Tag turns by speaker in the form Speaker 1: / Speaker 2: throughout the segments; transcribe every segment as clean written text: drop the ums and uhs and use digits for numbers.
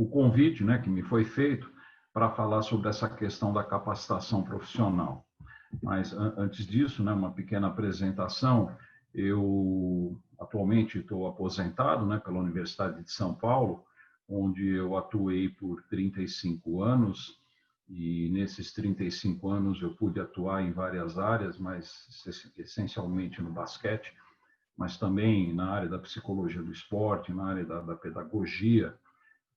Speaker 1: o convite, né, que me foi feito para falar sobre essa questão da capacitação profissional. Mas antes disso, né, uma pequena apresentação. Eu atualmente estou aposentado, né, pela Universidade de São Paulo, onde eu atuei por 35 anos, e nesses 35 anos eu pude atuar em várias áreas, mas essencialmente no basquete, mas também na área da psicologia do esporte, na área da pedagogia,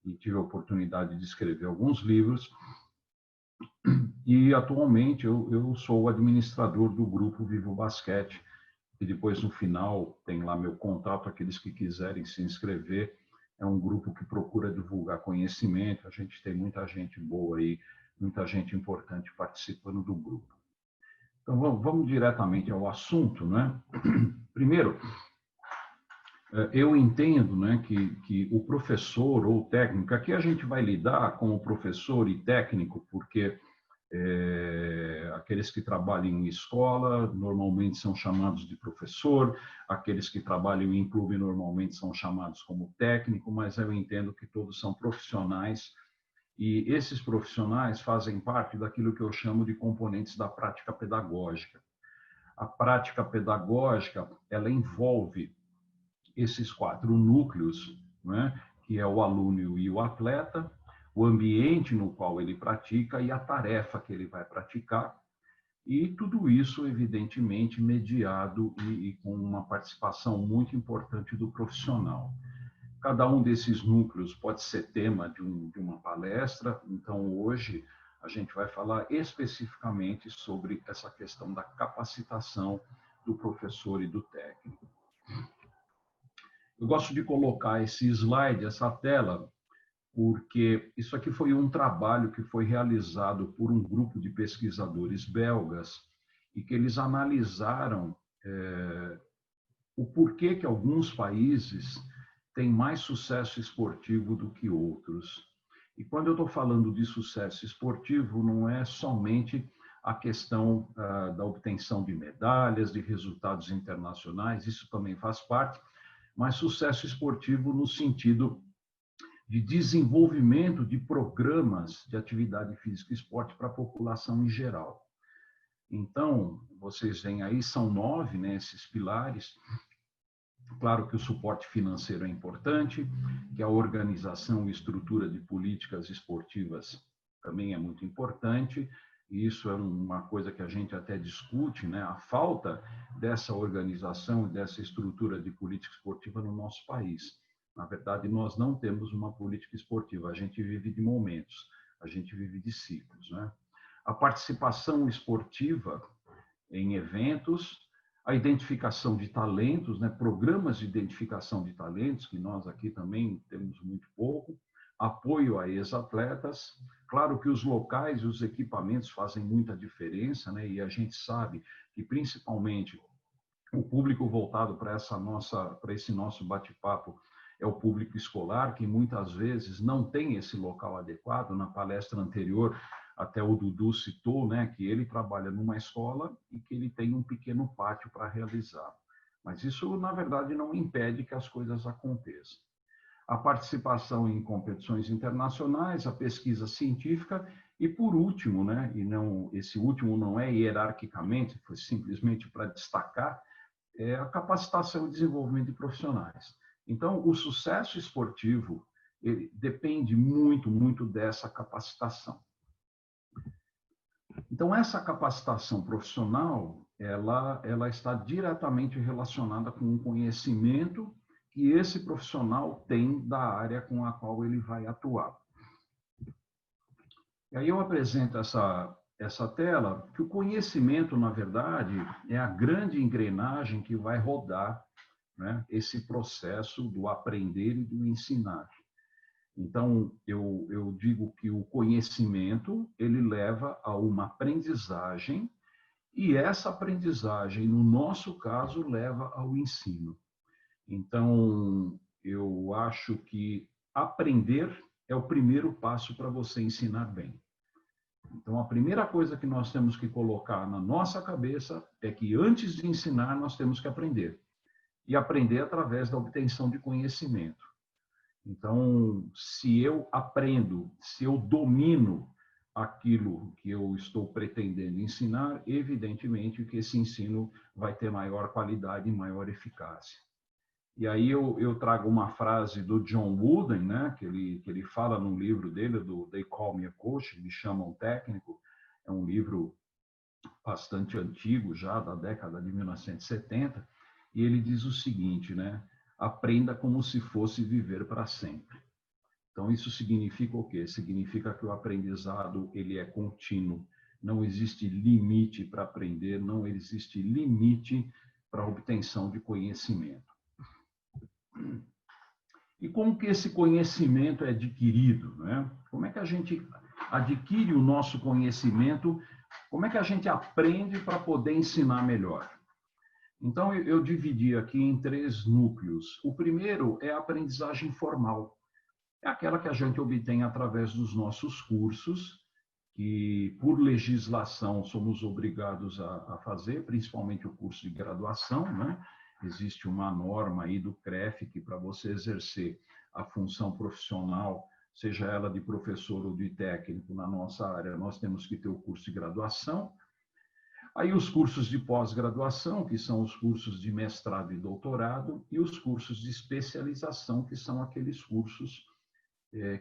Speaker 1: e tive a oportunidade de escrever alguns livros. E atualmente eu sou o administrador do grupo Vivo Basquete, e depois no final tem lá meu contato, aqueles que quiserem se inscrever. É um grupo que procura divulgar conhecimento, a gente tem muita gente boa aí, muita gente importante participando do grupo. Então vamos diretamente ao assunto, né? Primeiro, eu entendo, né, que o professor ou técnico, aqui a gente vai lidar com o professor e técnico, porque aqueles que trabalham em escola normalmente são chamados de professor, aqueles que trabalham em clube normalmente são chamados como técnico, mas eu entendo que todos são profissionais, e esses profissionais fazem parte daquilo que eu chamo de componentes da prática pedagógica. A prática pedagógica, ela envolve esses 4 núcleos, né, que é o aluno e o atleta, o ambiente no qual ele pratica e a tarefa que ele vai praticar, e tudo isso, evidentemente, mediado e com uma participação muito importante do profissional. Cada um desses núcleos pode ser tema de uma palestra, então hoje a gente vai falar especificamente sobre essa questão da capacitação do professor e do técnico. Eu gosto de colocar esse slide, essa tela, porque isso aqui foi um trabalho que foi realizado por um grupo de pesquisadores belgas e que eles analisaram o porquê que alguns países têm mais sucesso esportivo do que outros. E quando eu estou falando de sucesso esportivo, não é somente a questão da obtenção de medalhas, de resultados internacionais, isso também faz parte, mas sucesso esportivo no sentido de desenvolvimento de programas de atividade física e esporte para a população em geral. Então, vocês veem aí, são 9, né, esses pilares. Claro que o suporte financeiro é importante, que a organização e estrutura de políticas esportivas também é muito importante, e isso é uma coisa que a gente até discute, né, a falta dessa organização e dessa estrutura de política esportiva no nosso país. Na verdade, nós não temos uma política esportiva, a gente vive de momentos, a gente vive de ciclos, né? A participação esportiva em eventos, a identificação de talentos, né? Programas de identificação de talentos, que nós aqui também temos muito pouco, apoio a ex-atletas. Claro que os locais e os equipamentos fazem muita diferença, né? E a gente sabe que, principalmente, o público voltado para esse nosso bate-papo é o público escolar, que muitas vezes não tem esse local adequado. Na palestra anterior, até o Dudu citou, né, que ele trabalha numa escola e que ele tem um pequeno pátio para realizar. Mas isso, na verdade, não impede que as coisas aconteçam. A participação em competições internacionais, a pesquisa científica e, por último, né, e não, esse último não é hierarquicamente, foi simplesmente para destacar, é a capacitação e desenvolvimento de profissionais. Então, o sucesso esportivo ele depende muito, muito dessa capacitação. Então, essa capacitação profissional, ela está diretamente relacionada com o conhecimento que esse profissional tem da área com a qual ele vai atuar. E aí eu apresento essa tela, que o conhecimento, na verdade, é a grande engrenagem que vai rodar, né, esse processo do aprender e do ensinar. Então, eu digo que o conhecimento, ele leva a uma aprendizagem, e essa aprendizagem, no nosso caso, leva ao ensino. Então, eu acho que aprender é o primeiro passo para você ensinar bem. Então, a primeira coisa que nós temos que colocar na nossa cabeça é que, antes de ensinar, nós temos que aprender. E aprender através da obtenção de conhecimento. Então, se eu aprendo, se eu domino aquilo que eu estou pretendendo ensinar, evidentemente que esse ensino vai ter maior qualidade e maior eficácia. E aí eu trago uma frase do John Wooden, né, que ele fala no livro dele, do They Call Me a Coach, me chamam técnico, é um livro bastante antigo, já da década de 1970, e ele diz o seguinte, né, aprenda como se fosse viver para sempre. Então, isso significa o quê? Significa que o aprendizado ele é contínuo. Não existe limite para aprender, não existe limite para a obtenção de conhecimento. E como que esse conhecimento é adquirido, né? Como é que a gente adquire o nosso conhecimento? Como é que a gente aprende para poder ensinar melhor? Então, eu dividi aqui em 3 núcleos. O primeiro é a aprendizagem formal. É aquela que a gente obtém através dos nossos cursos, que por legislação somos obrigados a fazer, principalmente o curso de graduação, né? Existe uma norma aí do CREF que para você exercer a função profissional, seja ela de professor ou de técnico na nossa área, nós temos que ter o curso de graduação. Aí os cursos de pós-graduação, que são os cursos de mestrado e doutorado, e os cursos de especialização, que são aqueles cursos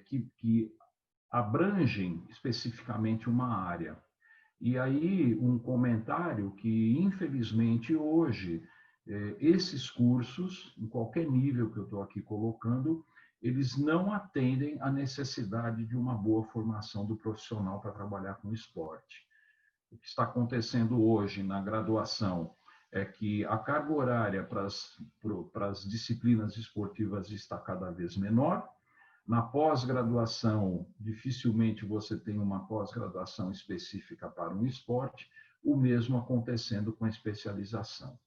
Speaker 1: que abrangem especificamente uma área. E aí, um comentário que, infelizmente, hoje, esses cursos, em qualquer nível que eu estou aqui colocando, eles não atendem à necessidade de uma boa formação do profissional para trabalhar com esporte. O que está acontecendo hoje na graduação é que a carga horária para as disciplinas esportivas está cada vez menor. Na pós-graduação, dificilmente você tem uma pós-graduação específica para um esporte, o mesmo acontecendo com a especialização.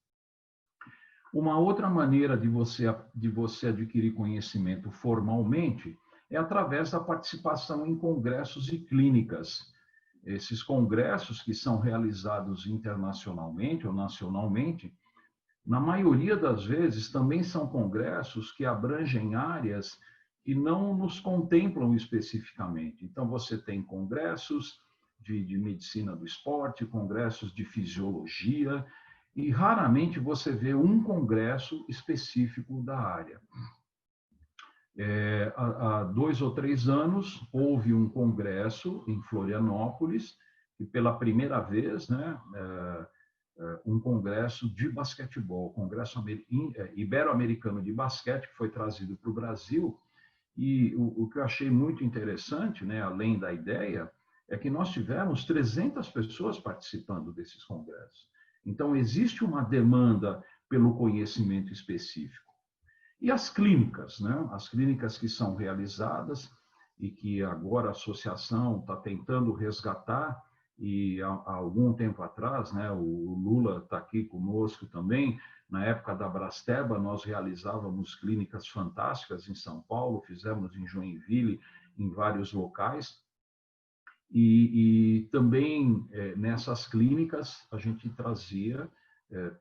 Speaker 1: Uma outra maneira de você adquirir conhecimento formalmente é através da participação em congressos e clínicas. Esses congressos que são realizados internacionalmente ou nacionalmente, na maioria das vezes também são congressos que abrangem áreas que não nos contemplam especificamente. Então, você tem congressos de medicina do esporte, congressos de fisiologia, e raramente você vê um congresso específico da área. Há 2 ou 3 anos, houve um congresso em Florianópolis, e pela primeira vez, né, um congresso de basquetebol, o Congresso Ibero-Americano de Basquete, que foi trazido para o Brasil. E o que eu achei muito interessante, né, além da ideia, é que nós tivemos 300 pessoas participando desses congressos. Então, existe uma demanda pelo conhecimento específico. E as clínicas, né? As clínicas que são realizadas e que agora a associação está tentando resgatar, e há algum tempo atrás, né, o Lula está aqui conosco também, na época da Brasteba, nós realizávamos clínicas fantásticas em São Paulo, fizemos em Joinville, em vários locais, e também nessas clínicas a gente trazia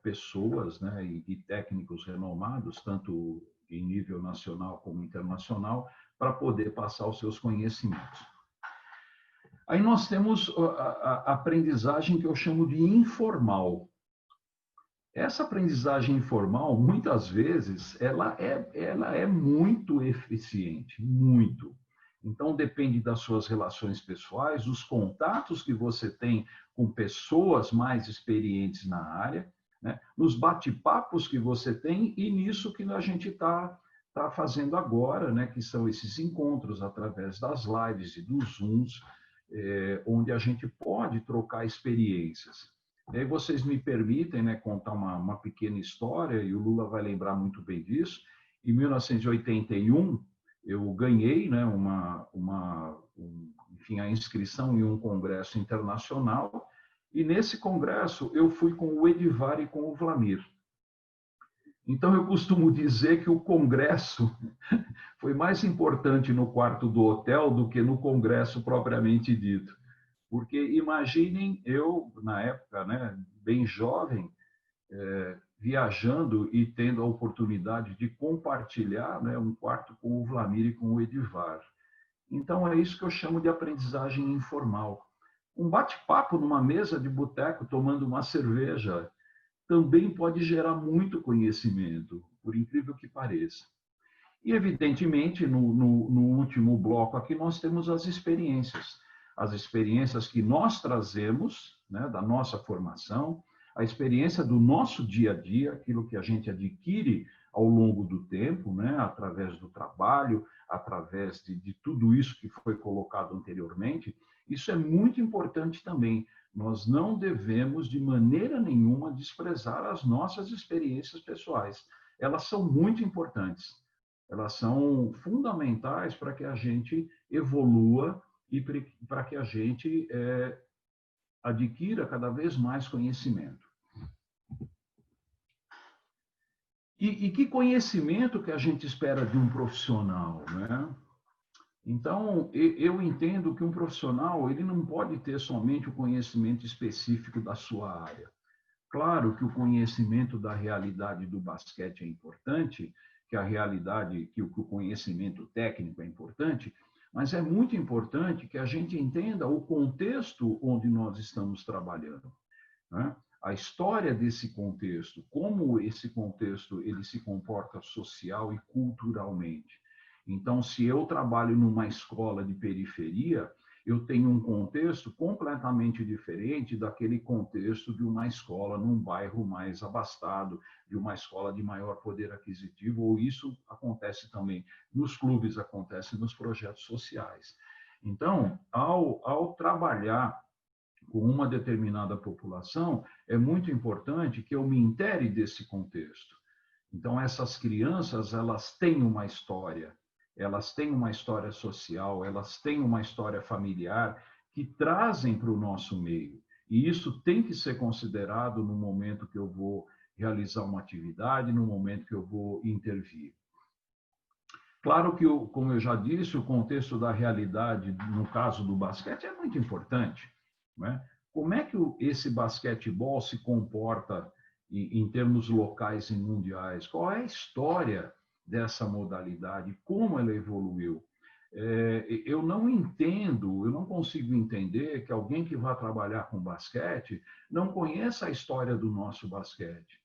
Speaker 1: pessoas, né, e técnicos renomados, tanto em nível nacional como internacional, para poder passar os seus conhecimentos. Aí nós temos a aprendizagem que eu chamo de informal. Essa aprendizagem informal, muitas vezes, ela é muito eficiente, muito. Então, depende das suas relações pessoais, dos contatos que você tem com pessoas mais experientes na área, né? Nos bate-papos que você tem e nisso que a gente está fazendo agora, né? Que são esses encontros através das lives e dos Zooms, onde a gente pode trocar experiências. E aí vocês me permitem, né, contar uma pequena história, e o Lula vai lembrar muito bem disso. Em 1981, eu ganhei, né, enfim, a inscrição em um congresso internacional, e nesse congresso eu fui com o Edivar e com o Vlamir. Então, eu costumo dizer que o congresso foi mais importante no quarto do hotel do que no congresso propriamente dito. Porque imaginem eu, na época, né, bem jovem, viajando e tendo a oportunidade de compartilhar, né, um quarto com o Vlamir e com o Edivar. Então, é isso que eu chamo de aprendizagem informal. Um bate-papo numa mesa de boteco, tomando uma cerveja, também pode gerar muito conhecimento, por incrível que pareça. E, evidentemente, no último bloco aqui, nós temos as experiências que nós trazemos, né, da nossa formação, a experiência do nosso dia a dia, aquilo que a gente adquire ao longo do tempo, né, através do trabalho, através de tudo isso que foi colocado anteriormente. Isso é muito importante também. Nós não devemos, de maneira nenhuma, desprezar as nossas experiências pessoais. Elas são muito importantes. Elas são fundamentais para que a gente evolua e para que a gente adquira cada vez mais conhecimento. E que conhecimento que a gente espera de um profissional, né? Então, eu entendo que um profissional ele não pode ter somente o conhecimento específico da sua área. Claro que o conhecimento da realidade do basquete é importante, que a realidade, que o conhecimento técnico é importante, mas é muito importante que a gente entenda o contexto onde nós estamos trabalhando, né? A história desse contexto, como esse contexto ele se comporta social e culturalmente. Então, se eu trabalho numa escola de periferia, eu tenho um contexto completamente diferente daquele contexto de uma escola num bairro mais abastado, de uma escola de maior poder aquisitivo, ou isso acontece também nos clubes, acontece nos projetos sociais. Então, ao trabalhar com uma determinada população, é muito importante que eu me intere desse contexto. Então, essas crianças, elas têm uma história social, elas têm uma história familiar que trazem para o nosso meio. E isso tem que ser considerado no momento que eu vou realizar uma atividade, no momento que eu vou intervir. Claro que, como eu já disse, o contexto da realidade, no caso do basquete, é muito importante, né? Como é que esse basquetebol se comporta em termos locais e mundiais? Qual é a história dessa modalidade? Como ela evoluiu? Eu não entendo, eu não consigo entender que alguém que vá trabalhar com basquete não conheça a história do nosso basquete.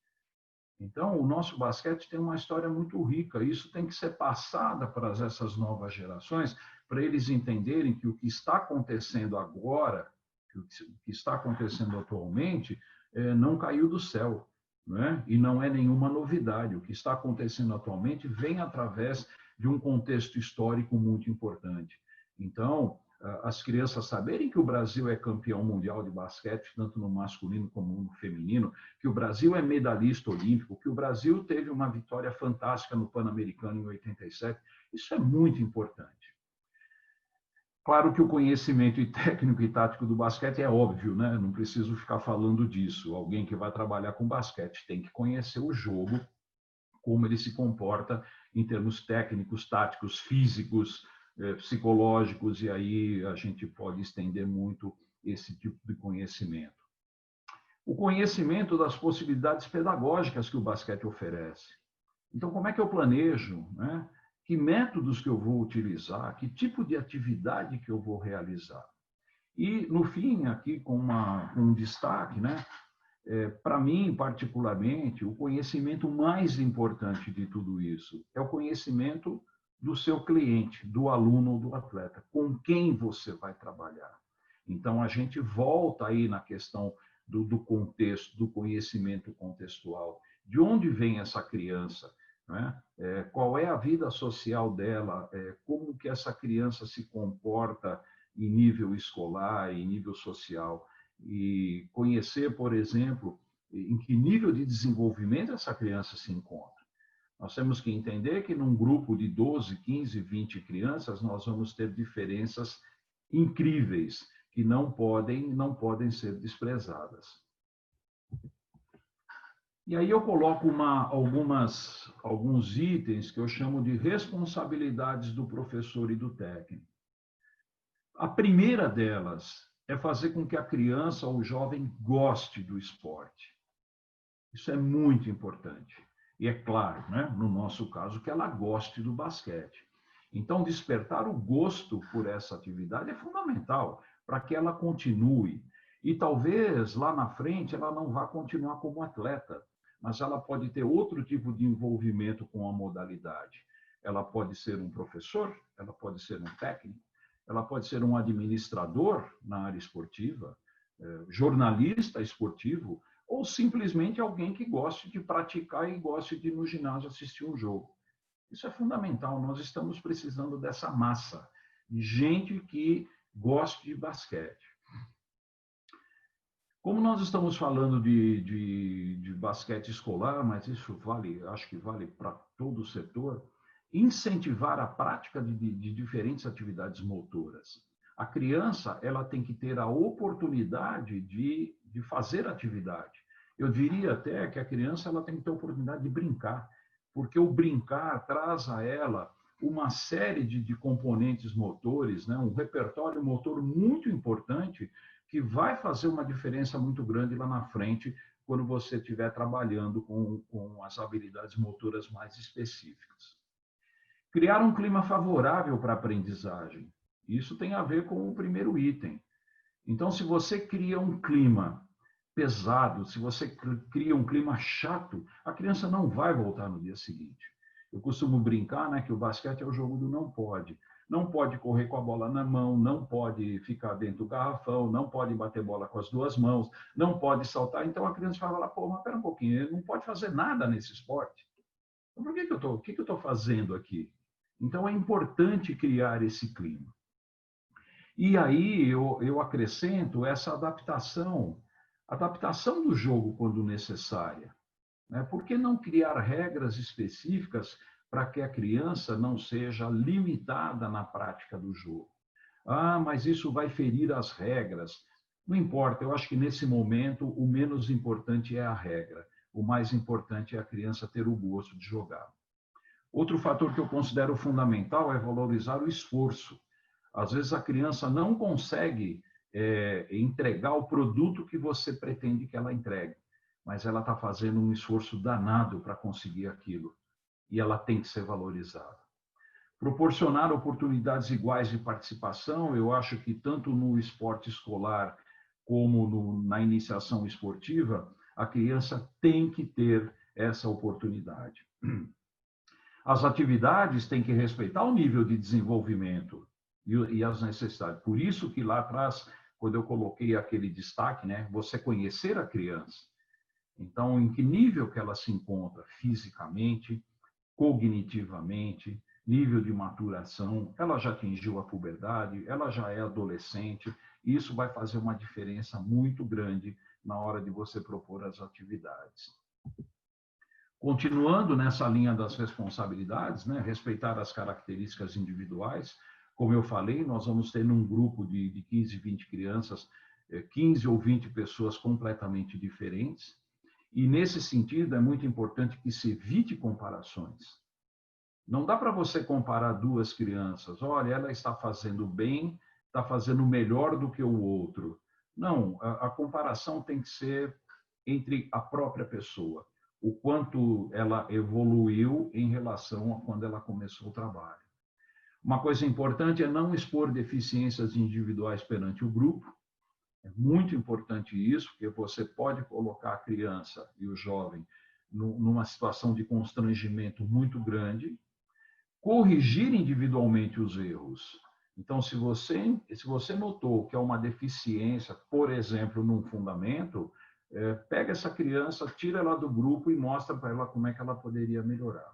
Speaker 1: Então, o nosso basquete tem uma história muito rica. Isso tem que ser passada para essas novas gerações, para eles entenderem que o que está acontecendo agora, que o que está acontecendo atualmente, não caiu do céu, né? E não é nenhuma novidade. O que está acontecendo atualmente vem através de um contexto histórico muito importante. Então, as crianças saberem que o Brasil é campeão mundial de basquete, tanto no masculino como no feminino, que o Brasil é medalhista olímpico, que o Brasil teve uma vitória fantástica no Pan-Americano em 87, isso é muito importante. Claro que o conhecimento técnico e tático do basquete é óbvio, né? Não preciso ficar falando disso. Alguém que vai trabalhar com basquete tem que conhecer o jogo, como ele se comporta em termos técnicos, táticos, físicos, psicológicos, e aí a gente pode estender muito esse tipo de conhecimento. O conhecimento das possibilidades pedagógicas que o basquete oferece. Então, como é que eu planejo, né? Que métodos que eu vou utilizar, que tipo de atividade que eu vou realizar. E, no fim, aqui com um destaque, né? Para mim, particularmente, o conhecimento mais importante de tudo isso é o conhecimento do seu cliente, do aluno ou do atleta, com quem você vai trabalhar. Então, a gente volta aí na questão do contexto, do conhecimento contextual. De onde vem essa criança? Né? Qual é a vida social dela? Como que essa criança se comporta em nível escolar, em nível social? E conhecer, por exemplo, em que nível de desenvolvimento essa criança se encontra. Nós temos que entender que num grupo de 12, 15, 20 crianças, nós vamos ter diferenças incríveis que não podem ser desprezadas. E aí eu coloco alguns itens que eu chamo de responsabilidades do professor e do técnico. A primeira delas é fazer com que a criança ou o jovem goste do esporte. Isso é muito importante. E é claro, né, no nosso caso, que ela goste do basquete. Então, despertar o gosto por essa atividade é fundamental para que ela continue. E talvez lá na frente ela não vá continuar como atleta, mas ela pode ter outro tipo de envolvimento com a modalidade. Ela pode ser um professor, ela pode ser um técnico, ela pode ser um administrador na área esportiva, jornalista esportivo, ou simplesmente alguém que goste de praticar e goste de ir no ginásio assistir um jogo. Isso é fundamental. Nós estamos precisando dessa massa de gente que goste de basquete. Como nós estamos falando de basquete escolar, mas isso vale, acho que vale para todo o setor, incentivar a prática de diferentes atividades motoras. A criança ela tem que ter a oportunidade de fazer atividade. Eu diria até que a criança ela tem que ter a oportunidade de brincar, porque o brincar traz a ela uma série de componentes motores, né? Um repertório motor muito importante que vai fazer uma diferença muito grande lá na frente, quando você estiver trabalhando com as habilidades motoras mais específicas. Criar um clima favorável para a aprendizagem. Isso tem a ver com o primeiro item. Então, se você cria um clima pesado, se você cria um clima chato, a criança não vai voltar no dia seguinte. Eu costumo brincar, né, que o basquete é o jogo do não pode. Não pode correr com a bola na mão, não pode ficar dentro do garrafão, não pode bater bola com as duas mãos, não pode saltar. Então a criança fala, pô, mas pera um pouquinho, ele não pode fazer nada nesse esporte. Então por o que eu estou fazendo aqui? Então é importante criar esse clima. E aí eu acrescento essa adaptação do jogo quando necessária. Né? Por que não criar regras específicas para que a criança não seja limitada na prática do jogo? Ah, mas isso vai ferir as regras. Não importa, eu acho que nesse momento o menos importante é a regra. O mais importante é a criança ter o gosto de jogar. Outro fator que eu considero fundamental é valorizar o esforço. Às vezes a criança não consegue entregar o produto que você pretende que ela entregue, mas ela está fazendo um esforço danado para conseguir aquilo e ela tem que ser valorizada. Proporcionar oportunidades iguais de participação, eu acho que tanto no esporte escolar como na iniciação esportiva, a criança tem que ter essa oportunidade. As atividades têm que respeitar o nível de desenvolvimento e as necessidades. Por isso que lá atrás, quando eu coloquei aquele destaque, né, você conhecer a criança. Então, em que nível que ela se encontra fisicamente, cognitivamente, nível de maturação, ela já atingiu a puberdade, ela já é adolescente, e isso vai fazer uma diferença muito grande na hora de você propor as atividades. Continuando nessa linha das responsabilidades, né, respeitar as características individuais, como eu falei, nós vamos ter num grupo de 15, 20 crianças, 15 ou 20 pessoas completamente diferentes, e nesse sentido é muito importante que se evite comparações. Não dá para você comparar duas crianças, olha, ela está fazendo bem, está fazendo melhor do que o outro. Não, a comparação tem que ser entre a própria pessoa, o quanto ela evoluiu em relação a quando ela começou o trabalho. Uma coisa importante é não expor deficiências individuais perante o grupo. É muito importante isso, porque você pode colocar a criança e o jovem numa situação de constrangimento muito grande. Corrigir individualmente os erros. Então, se você notou que é uma deficiência, por exemplo, num fundamento, pega essa criança, tira ela do grupo e mostra para ela como é que ela poderia melhorar.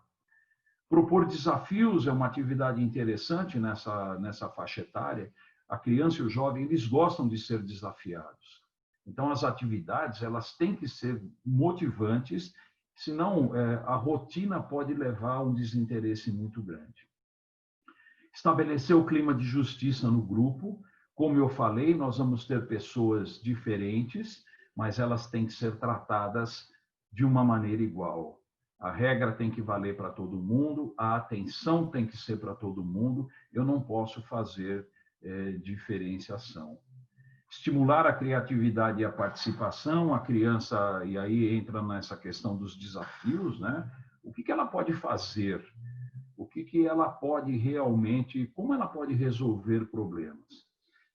Speaker 1: Propor desafios é uma atividade interessante nessa faixa etária. A criança e o jovem, eles gostam de ser desafiados. Então, as atividades, elas têm que ser motivantes, senão a rotina pode levar a um desinteresse muito grande. Estabelecer o clima de justiça no grupo. Como eu falei, nós vamos ter pessoas diferentes, mas elas têm que ser tratadas de uma maneira igual. A regra tem que valer para todo mundo, a atenção tem que ser para todo mundo, eu não posso fazer diferenciação. estimular a criatividade e a participação, a criança, e aí entra nessa questão dos desafios, né? O que ela pode fazer? O que ela pode realmente, como ela pode resolver problemas?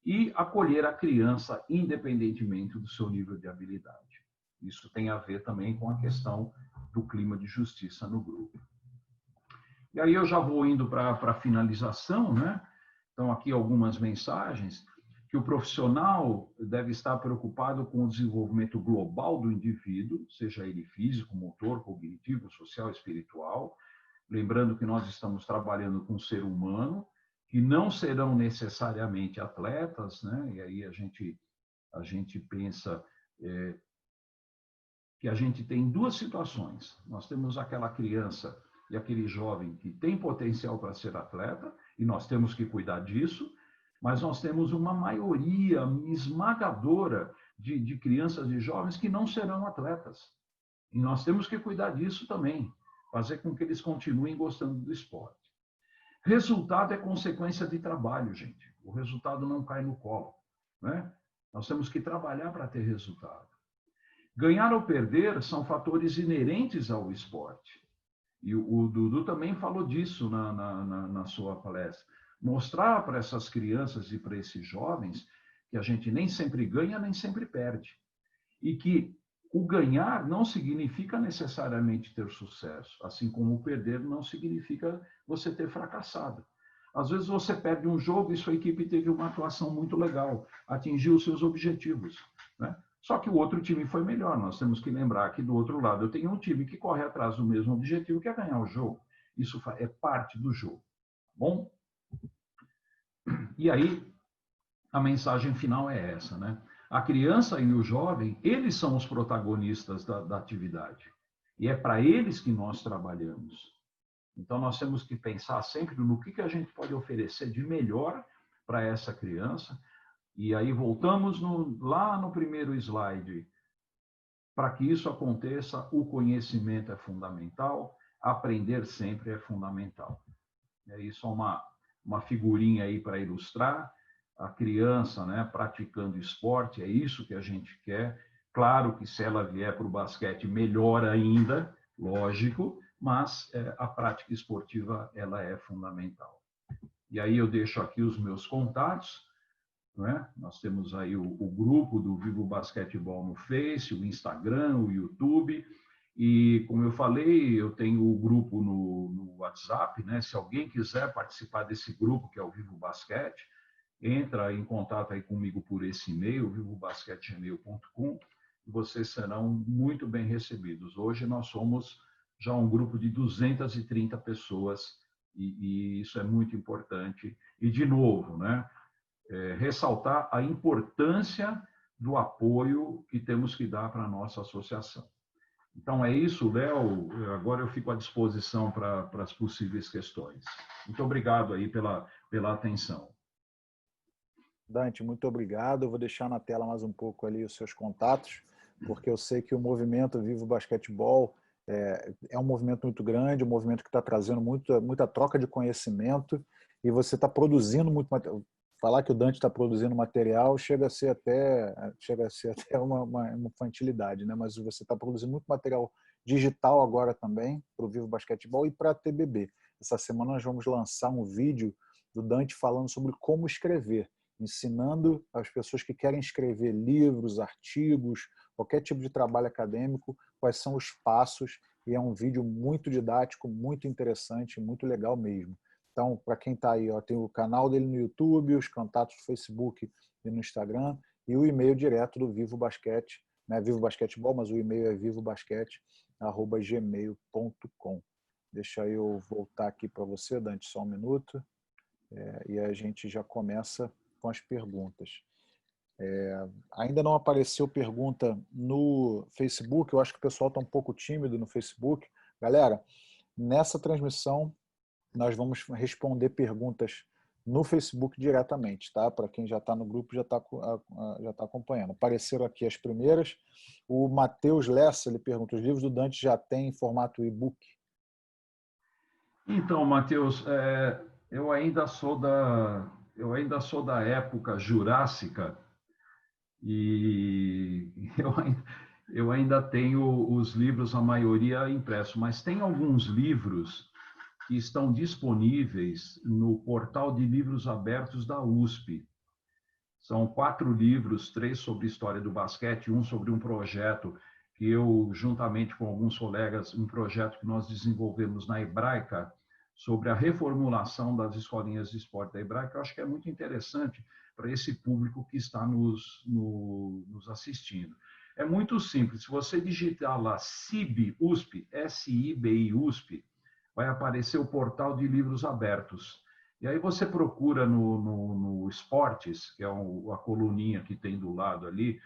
Speaker 1: E acolher a criança independentemente do seu nível de habilidade. Isso tem a ver também com a questão do clima de justiça no grupo. E aí eu já vou indo para a finalização, né? Então, aqui algumas mensagens, que o profissional deve estar preocupado com o desenvolvimento global do indivíduo, seja ele físico, motor, cognitivo, social, espiritual, lembrando que nós estamos trabalhando com um ser humano, que não serão necessariamente atletas, né? E aí a gente pensa que a gente tem duas situações. Nós temos aquela criança e aquele jovem que tem potencial para ser atleta, e nós temos que cuidar disso, mas nós temos uma maioria esmagadora de crianças e jovens que não serão atletas. E nós temos que cuidar disso também, fazer com que eles continuem gostando do esporte. Resultado é consequência de trabalho, gente. O resultado não cai no colo, né? Nós temos que trabalhar para ter resultado. Ganhar ou perder são fatores inerentes ao esporte. E o Dudu também falou disso na sua palestra. Mostrar para essas crianças e para esses jovens que a gente nem sempre ganha, nem sempre perde. E que o ganhar não significa necessariamente ter sucesso, assim como o perder não significa você ter fracassado. Às vezes você perde um jogo e sua equipe teve uma atuação muito legal, atingiu os seus objetivos, né? Só que o outro time foi melhor. Nós temos que lembrar que do outro lado eu tenho um time que corre atrás do mesmo objetivo, que é ganhar o jogo. Isso é parte do jogo. Bom? E aí, a mensagem final é essa, né? A criança e o jovem, eles são os protagonistas da atividade. E é para eles que nós trabalhamos. Então, nós temos que pensar sempre no que a gente pode oferecer de melhor para essa criança. E aí, voltamos lá no primeiro slide. Para que isso aconteça, o conhecimento é fundamental, aprender sempre é fundamental. É isso, uma figurinha aí para ilustrar a criança, né, praticando esporte, é isso que a gente quer. Claro que se ela vier para o basquete, melhor ainda, lógico, mas a prática esportiva ela é fundamental. E aí eu deixo aqui os meus contatos, não é? Nós temos aí o grupo do Vivo Basquetebol no Face, o Instagram, o YouTube, e como eu falei, eu tenho o grupo no WhatsApp, né? Se alguém quiser participar desse grupo, que é o Vivo Basquete, entra em contato aí comigo por esse e-mail, vivobasquete@gmail.com, e vocês serão muito bem recebidos. Hoje nós somos já um grupo de 230 pessoas, e isso é muito importante. E, de novo, né? Ressaltar a importância do apoio que temos que dar para a nossa associação. Então, é isso, Léo. Agora eu fico à disposição para as possíveis questões. Muito obrigado aí pela atenção.
Speaker 2: Dante, muito obrigado. Eu vou deixar na tela mais um pouco ali os seus contatos, porque eu sei que o movimento Vivo Basquetebol é um movimento muito grande, um movimento que está trazendo muita troca de conhecimento, e você está produzindo muito material. Falar que o Dante está produzindo material chega a ser até uma infantilidade, né? Mas você está produzindo muito material digital agora também para o Vivo Basquetebol e para a TBB. Essa semana nós vamos lançar um vídeo do Dante falando sobre como escrever, ensinando as pessoas que querem escrever livros, artigos, qualquer tipo de trabalho acadêmico, quais são os passos, e é um vídeo muito didático, muito interessante, muito legal mesmo. Então, para quem está aí, tem o canal dele no YouTube, os contatos no Facebook e no Instagram, e o e-mail direto do Vivo Basquete, né? Vivo Basquetebol, mas o e-mail é vivobasquete@gmail.com. Deixa eu voltar aqui para você, Dante, só um minuto, e a gente já começa com as perguntas. Ainda não apareceu pergunta no Facebook, eu acho que o pessoal está um pouco tímido no Facebook. Galera, nessa transmissão nós vamos responder perguntas no Facebook diretamente, tá? Para quem já está no grupo, já está acompanhando. Apareceram aqui as primeiras. O Matheus Lessa, ele pergunta, os livros do Dante já têm em formato e-book?
Speaker 1: Então, Matheus, eu ainda sou da época jurássica, E eu ainda tenho os livros, a maioria impresso, mas tem alguns livros que estão disponíveis no portal de livros abertos da USP. São 4 livros, 3 sobre história do basquete, um sobre um projeto que eu, juntamente com alguns colegas, um projeto que nós desenvolvemos na Hebraica, sobre a reformulação das escolinhas de esporte da Hebraica. Eu acho que é muito interessante para esse público que está nos assistindo. É muito simples. Se você digitar lá SIBI USP, SIBI USP, vai aparecer o portal de livros abertos. E aí você procura no Esportes, que é a coluninha que tem do lado ali,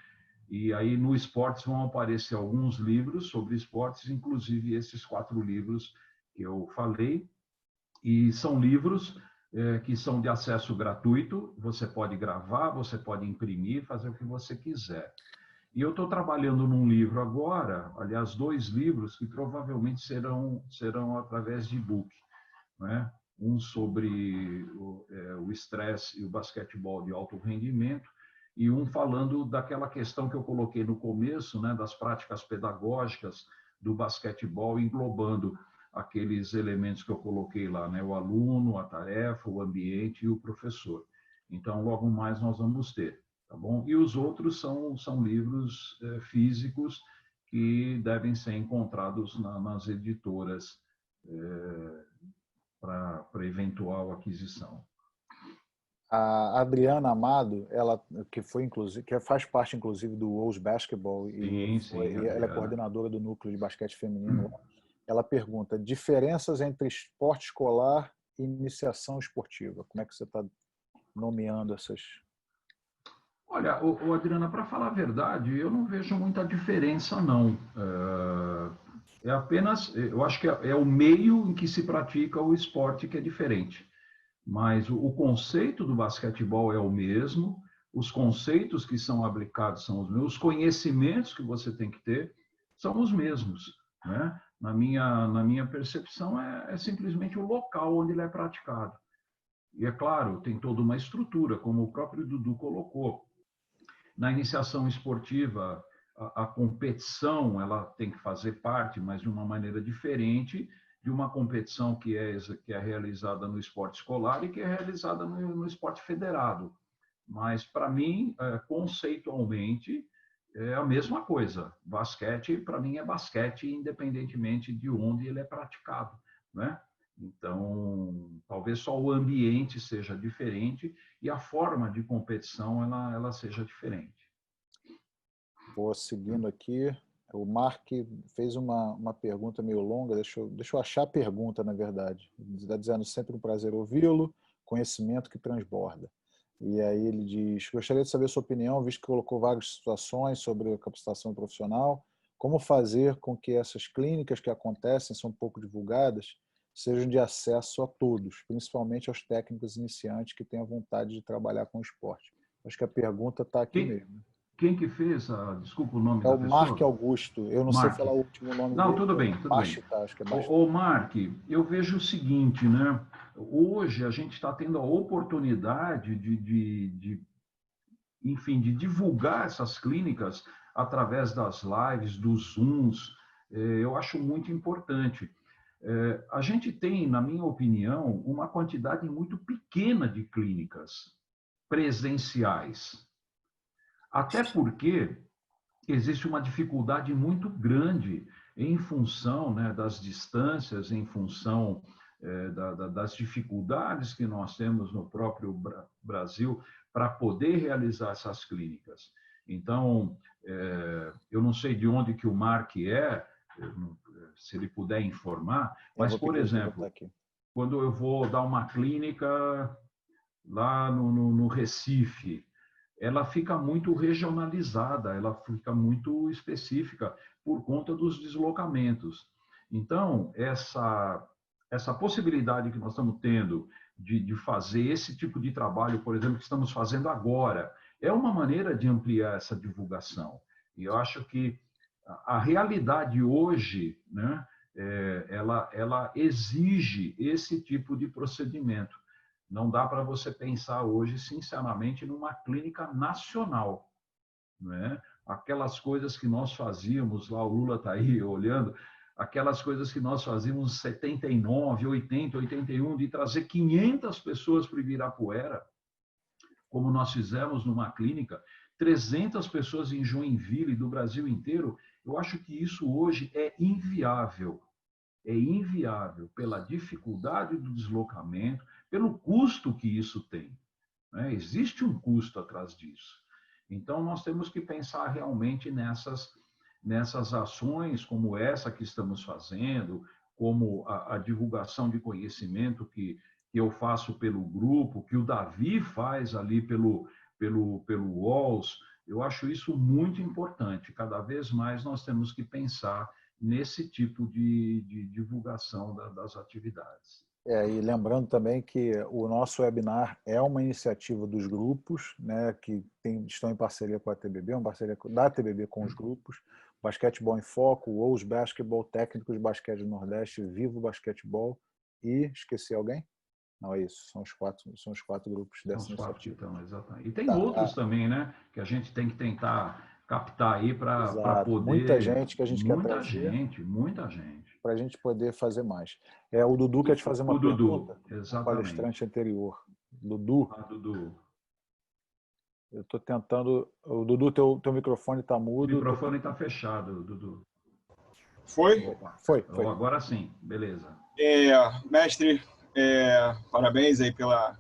Speaker 1: e aí no Esportes vão aparecer alguns livros sobre esportes, inclusive esses 4 livros que eu falei, e são livros que são de acesso gratuito, você pode gravar, você pode imprimir, fazer o que você quiser. E eu estou trabalhando num livro agora, aliás, 2 livros que provavelmente serão através de e-book, né? Um sobre o estresse e o basquetebol de alto rendimento, e um falando daquela questão que eu coloquei no começo, né, das práticas pedagógicas do basquetebol, englobando aqueles elementos que eu coloquei lá, né, o aluno, a tarefa, o ambiente e o professor. Então, logo mais nós vamos ter, tá bom? E os outros são livros físicos que devem ser encontrados nas editoras para eventual aquisição.
Speaker 2: A Adriana Amado, ela que foi inclusive, que faz parte inclusive do Wolves Basketball
Speaker 1: Sim,
Speaker 2: e ela é
Speaker 1: Adriana.
Speaker 2: coordenadora do núcleo de basquete feminino. Ela pergunta: diferenças entre esporte escolar e iniciação esportiva. Como é que você está nomeando essas?
Speaker 1: Olha, Adriana, para falar a verdade, eu não vejo muita diferença, não. É apenas, eu acho que é o meio em que se pratica o esporte que é diferente. Mas o conceito do basquetebol é o mesmo, os conceitos que são aplicados são os mesmos, os conhecimentos que você tem que ter são os mesmos, né? Na minha percepção, é simplesmente o local onde ele é praticado. E, é claro, tem toda uma estrutura, como o próprio Dudu colocou. Na iniciação esportiva, a competição ela tem que fazer parte, mas de uma maneira diferente de uma competição que é realizada no esporte escolar e que é realizada no esporte federado. Mas, para mim, conceitualmente, é a mesma coisa. Basquete, para mim, é basquete, independentemente de onde ele é praticado, né? Então, talvez só o ambiente seja diferente e a forma de competição ela seja diferente.
Speaker 2: Vou seguindo aqui. O Mark fez uma pergunta meio longa, deixa eu achar a pergunta, na verdade. Ele está dizendo: sempre um prazer ouvi-lo, conhecimento que transborda. E aí ele diz: gostaria de saber sua opinião, visto que colocou várias situações sobre a capacitação profissional, como fazer com que essas clínicas que acontecem, são pouco divulgadas, sejam de acesso a todos, principalmente aos técnicos iniciantes que têm a vontade de trabalhar com esporte. Acho que a pergunta está aqui mesmo.
Speaker 1: Quem que fez desculpa o nome
Speaker 2: É
Speaker 1: da
Speaker 2: o Mark
Speaker 1: pessoa?
Speaker 2: Augusto. Eu não sei
Speaker 1: Mark.
Speaker 2: falar o último nome
Speaker 1: Não,
Speaker 2: dele.
Speaker 1: tudo bem,
Speaker 2: É
Speaker 1: tudo bem.
Speaker 2: Bachita, acho que é Bachita.
Speaker 1: Mark, eu vejo o seguinte, né? Hoje a gente está tendo a oportunidade enfim, de divulgar essas clínicas através das lives, dos Zooms. Eu acho muito importante. A gente tem, na minha opinião, uma quantidade muito pequena de clínicas presenciais. Até porque existe uma dificuldade muito grande em função, né, das distâncias, em função das dificuldades que nós temos no próprio Brasil para poder realizar essas clínicas. Então, eu não sei de onde que o Mark se ele puder informar, mas, por exemplo, quando eu vou dar uma clínica lá no Recife, ela fica muito regionalizada, ela fica muito específica por conta dos deslocamentos. Então, essa possibilidade que nós estamos tendo de fazer esse tipo de trabalho, por exemplo, que estamos fazendo agora, é uma maneira de ampliar essa divulgação. E eu acho que a realidade hoje, né, ela exige esse tipo de procedimento. Não dá para você pensar hoje, sinceramente, numa clínica nacional. não é? Aquelas coisas que nós fazíamos, lá o Lula está aí olhando, aquelas coisas que nós fazíamos em 79, 80, 81, de trazer 500 pessoas para o Ibirapuera, como nós fizemos numa clínica, 300 pessoas em Joinville, do Brasil inteiro, eu acho que isso hoje é inviável. É inviável pela dificuldade do deslocamento, pelo custo que isso tem, né? Existe um custo atrás disso. Então, nós temos que pensar realmente nessas ações como essa que estamos fazendo, como a divulgação de conhecimento que eu faço pelo grupo, que o Davi faz ali pelo Walls. Eu acho isso muito importante. Cada vez mais nós temos que pensar nesse tipo de divulgação das atividades.
Speaker 2: E lembrando também que o nosso webinar é uma iniciativa dos grupos, né, que estão em parceria com a TBB, uma parceria da TBB com os grupos, Basquetebol em Foco, Wolves Basketball, Técnicos de Basquete do Nordeste, Vivo Basquetebol e, esqueci alguém? Não, é isso, são os quatro grupos dessa iniciativa.
Speaker 1: Então, exatamente. E tem outros também, né, que a gente tem que tentar captar aí para poder...
Speaker 2: Muita gente que a gente quer
Speaker 1: trazer. Muita gente.
Speaker 2: Para a gente poder fazer mais. O Dudu quer te fazer uma pergunta.
Speaker 1: Exatamente.
Speaker 2: O palestrante anterior. Dudu.
Speaker 1: Dudu.
Speaker 2: Eu estou tentando... O Dudu, teu microfone está mudo.
Speaker 1: O microfone está fechado, Dudu.
Speaker 3: Foi?
Speaker 2: Foi.
Speaker 1: Agora sim, beleza.
Speaker 3: Mestre, parabéns aí pela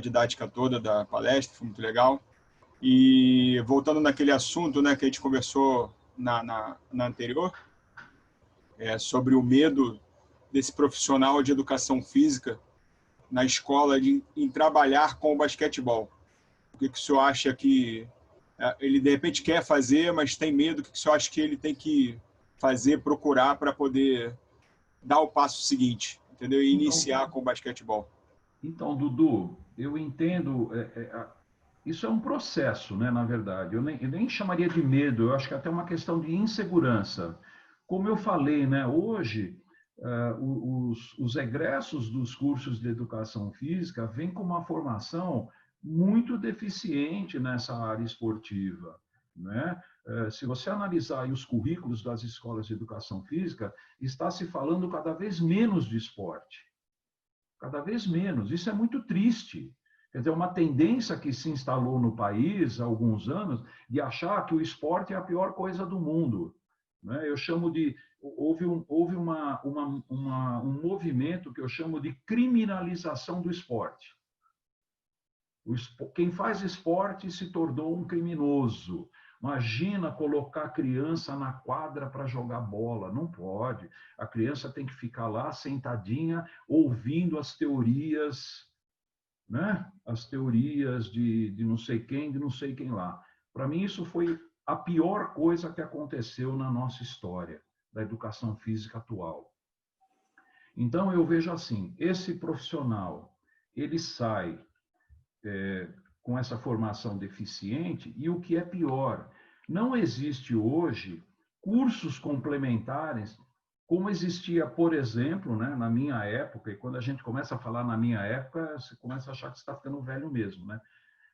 Speaker 3: didática toda da palestra, foi muito legal. E voltando naquele assunto, né, que a gente conversou na anterior, sobre o medo desse profissional de educação física na escola em trabalhar com o basquetebol. O que o senhor acha que ele de repente quer fazer, mas tem medo? O que o senhor acha que ele tem que fazer, procurar para poder dar o passo seguinte, entendeu? E iniciar com o basquetebol?
Speaker 1: Então, Dudu, eu entendo... Isso é um processo, né, na verdade. Eu nem chamaria de medo, eu acho que é até uma questão de insegurança. Como eu falei, né, hoje, os egressos dos cursos de educação física vêm com uma formação muito deficiente nessa área esportiva, né? Se você analisar os currículos das escolas de educação física, está se falando cada vez menos de esporte. Cada vez menos. Isso é muito triste. Quer dizer, uma tendência que se instalou no país há alguns anos de achar que o esporte é a pior coisa do mundo. Né? Eu chamo de... Houve um movimento que eu chamo de criminalização do esporte. Quem faz esporte se tornou um criminoso. Imagina colocar a criança na quadra para jogar bola. Não pode. A criança tem que ficar lá sentadinha, ouvindo as teorias, né? As teorias de não sei quem, de não sei quem lá. Para mim, isso foi a pior coisa que aconteceu na nossa história da educação física atual. Então, eu vejo assim, esse profissional, ele sai com essa formação deficiente e, o que é pior, não existe hoje cursos complementares como existia, por exemplo, né, na minha época, e quando a gente começa a falar na minha época, você começa a achar que você está ficando velho mesmo, né?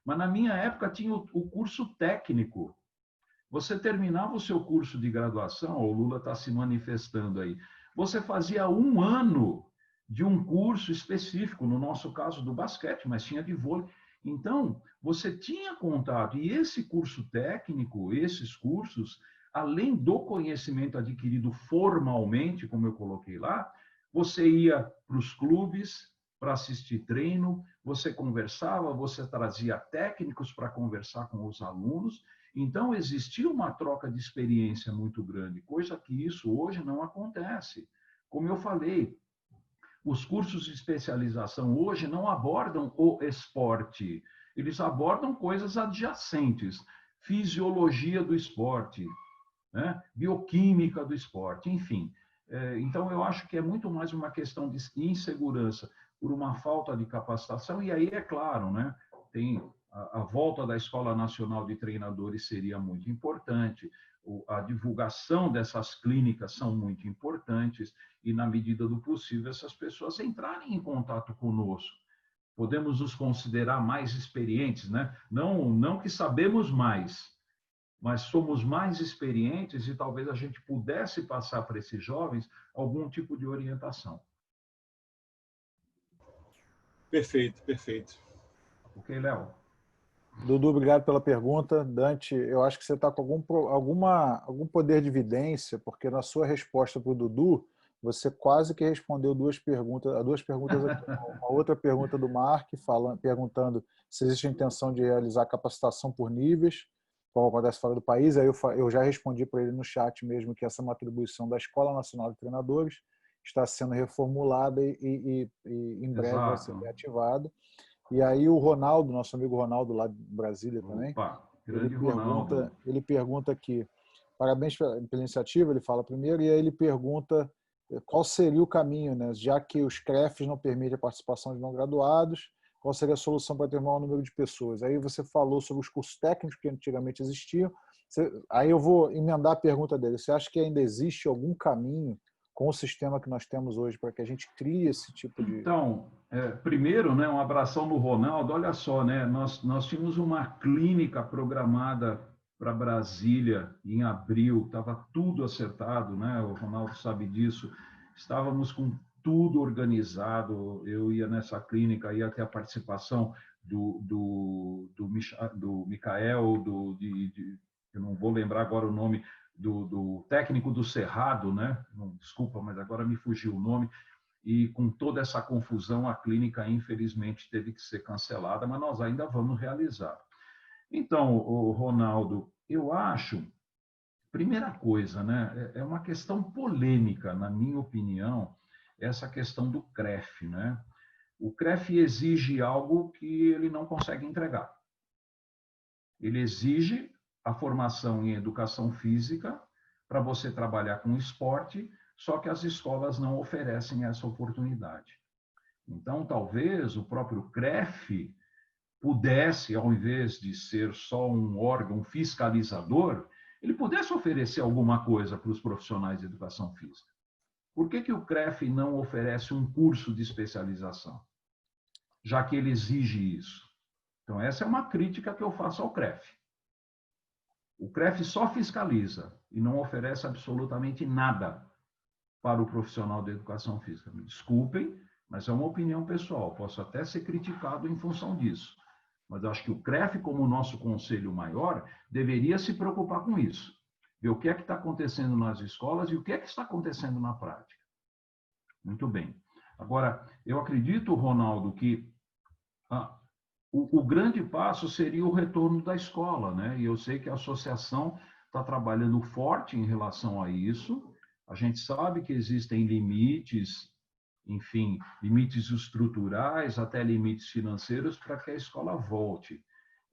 Speaker 1: Mas na minha época tinha o curso técnico. Você terminava o seu curso de graduação, o Lula está se manifestando aí, você fazia 1 ano de um curso específico, no nosso caso do basquete, mas tinha de vôlei. Então, você tinha contato, e esse curso técnico, esses cursos, além do conhecimento adquirido formalmente, como eu coloquei lá, você ia para os clubes para assistir treino, você conversava, você trazia técnicos para conversar com os alunos. Então, existia uma troca de experiência muito grande, coisa que isso hoje não acontece. Como eu falei, os cursos de especialização hoje não abordam o esporte, eles abordam coisas adjacentes, fisiologia do esporte, né? Bioquímica do esporte, enfim. Então, eu acho que é muito mais uma questão de insegurança por uma falta de capacitação, e aí, é claro, né? Tem a volta da Escola Nacional de Treinadores seria muito importante, a divulgação dessas clínicas são muito importantes, e, na medida do possível, essas pessoas entrarem em contato conosco. Podemos nos considerar mais experientes, né? Não que sabemos mais, mas somos mais experientes e talvez a gente pudesse passar para esses jovens algum tipo de orientação.
Speaker 3: Perfeito, perfeito.
Speaker 1: Ok, Léo?
Speaker 2: Dudu, obrigado pela pergunta. Dante, eu acho que você está com algum poder de evidência, porque na sua resposta para o Dudu, você quase que respondeu duas perguntas aqui. Uma outra pergunta do Mark, perguntando se existe a intenção de realizar capacitação por níveis, como acontece fora do país. Aí eu já respondi para ele no chat mesmo que essa é uma atribuição da Escola Nacional de Treinadores, está sendo reformulada e em breve vai ser reativada. E aí o Ronaldo, nosso amigo Ronaldo lá de Brasília também,
Speaker 1: Opa, grande Ronaldo.
Speaker 2: Ele pergunta aqui, parabéns pela iniciativa, ele fala primeiro, e aí ele pergunta qual seria o caminho, né? Já que os CREFs não permitem a participação de não graduados, qual seria a solução para ter maior número de pessoas? Aí você falou sobre os cursos técnicos que antigamente existiam. Aí eu vou emendar a pergunta dele. Você acha que ainda existe algum caminho com o sistema que nós temos hoje para que a gente crie esse tipo de...
Speaker 1: Então, primeiro, né, um abração no Ronaldo. Olha só, né, nós tínhamos uma clínica programada para Brasília em abril, estava tudo acertado, né? O Ronaldo sabe disso. Estávamos com tudo organizado. Eu ia nessa clínica, ia ter a participação do Micael, eu não vou lembrar agora o nome, do técnico do Cerrado, né? Desculpa, mas agora me fugiu o nome. E com toda essa confusão, a clínica, infelizmente, teve que ser cancelada, mas nós ainda vamos realizar. Então, o Ronaldo, eu acho, primeira coisa, né, é uma questão polêmica, na minha opinião, essa questão do CREF, né? O CREF exige algo que ele não consegue entregar. Ele exige a formação em educação física para você trabalhar com esporte, só que as escolas não oferecem essa oportunidade. Então, talvez o próprio CREF pudesse, ao invés de ser só um órgão fiscalizador, ele pudesse oferecer alguma coisa para os profissionais de educação física. Por que o CREF não oferece um curso de especialização, já que ele exige isso? Então, essa é uma crítica que eu faço ao CREF. O CREF só fiscaliza e não oferece absolutamente nada para o profissional de educação física. Me desculpem, mas é uma opinião pessoal. Posso até ser criticado em função disso. Mas acho que o CREF, como o nosso conselho maior, deveria se preocupar com isso. Ver o que é que está acontecendo nas escolas e o que é que está acontecendo na prática. Muito bem. Agora, eu acredito, Ronaldo, que o grande passo seria o retorno da escola, né? E eu sei que a associação está trabalhando forte em relação a isso. A gente sabe que existem limites, enfim, limites estruturais, até limites financeiros para que a escola volte.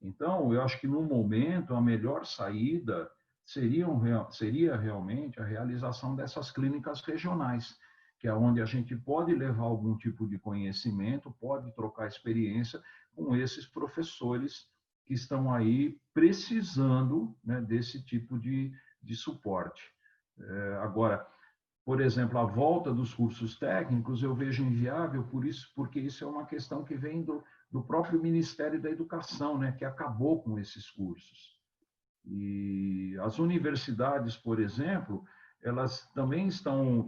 Speaker 1: Então, eu acho que no momento a melhor saída seria realmente a realização dessas clínicas regionais, que é onde a gente pode levar algum tipo de conhecimento, pode trocar experiência com esses professores que estão aí precisando, né, desse tipo de suporte. Agora, por exemplo, a volta dos cursos técnicos eu vejo inviável porque isso é uma questão que vem do próprio Ministério da Educação, né, que acabou com esses cursos. E as universidades, por exemplo, elas também estão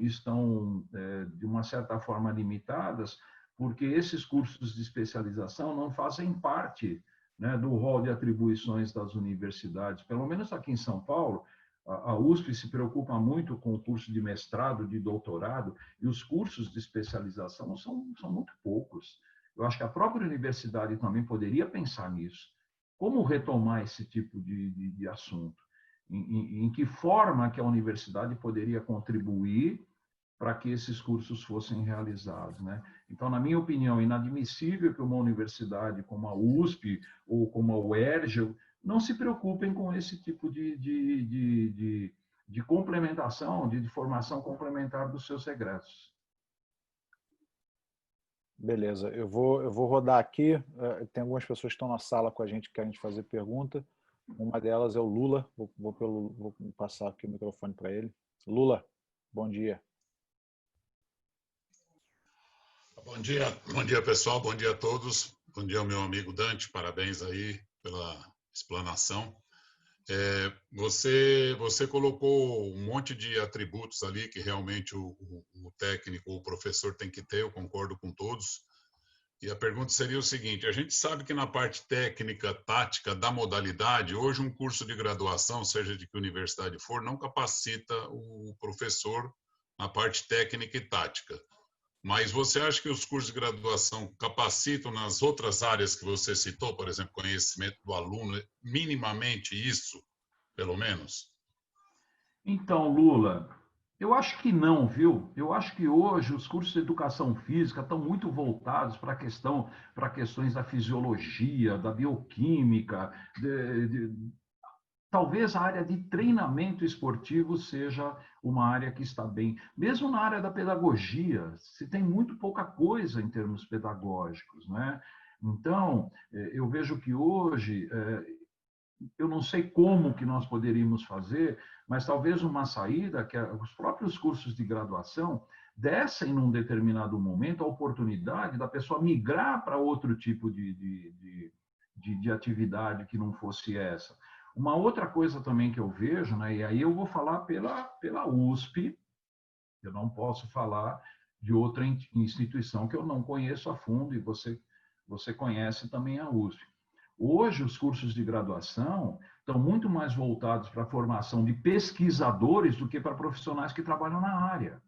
Speaker 1: de uma certa forma limitadas, porque esses cursos de especialização não fazem parte, né, do rol de atribuições das universidades. Pelo menos aqui em São Paulo, a USP se preocupa muito com o curso de mestrado, de doutorado, e os cursos de especialização são muito poucos. Eu acho que a própria universidade também poderia pensar nisso. Como retomar esse tipo de assunto? Em que forma que a universidade poderia contribuir para que esses cursos fossem realizados, né? Então, na minha opinião, é inadmissível que uma universidade como a USP ou como a UERJ não se preocupem com esse tipo de complementação, de formação complementar dos seus egressos.
Speaker 2: Beleza, eu vou rodar aqui. Tem algumas pessoas que estão na sala com a gente que querem te fazer pergunta. Uma delas é o Lula. Vou passar aqui o microfone para ele. Lula, bom dia.
Speaker 4: Bom dia pessoal, bom dia a todos. Bom dia ao meu amigo Dante, parabéns aí pela explanação. Você colocou um monte de atributos ali que realmente o técnico, o professor tem que ter, eu concordo com todos. E a pergunta seria o seguinte: a gente sabe que na parte técnica, tática da modalidade, hoje um curso de graduação, seja de que universidade for, não capacita o professor na parte técnica e tática. Mas você acha que os cursos de graduação capacitam nas outras áreas que você citou, por exemplo, conhecimento do aluno, minimamente isso, pelo menos?
Speaker 1: Então, Lula, eu acho que não, viu? Eu acho que hoje os cursos de educação física estão muito voltados para questões da fisiologia, da bioquímica, talvez a área de treinamento esportivo seja uma área que está bem. Mesmo na área da pedagogia, se tem muito pouca coisa em termos pedagógicos, né? Então, eu vejo que hoje, eu não sei como que nós poderíamos fazer, mas talvez uma saída que os próprios cursos de graduação dessem, num determinado momento, a oportunidade da pessoa migrar para outro tipo de atividade que não fosse essa. Uma outra coisa também que eu vejo, né, e aí eu vou falar pela USP, eu não posso falar de outra instituição que eu não conheço a fundo, e você conhece também a USP. Hoje, os cursos de graduação estão muito mais voltados para a formação de pesquisadores do que para profissionais que trabalham na área.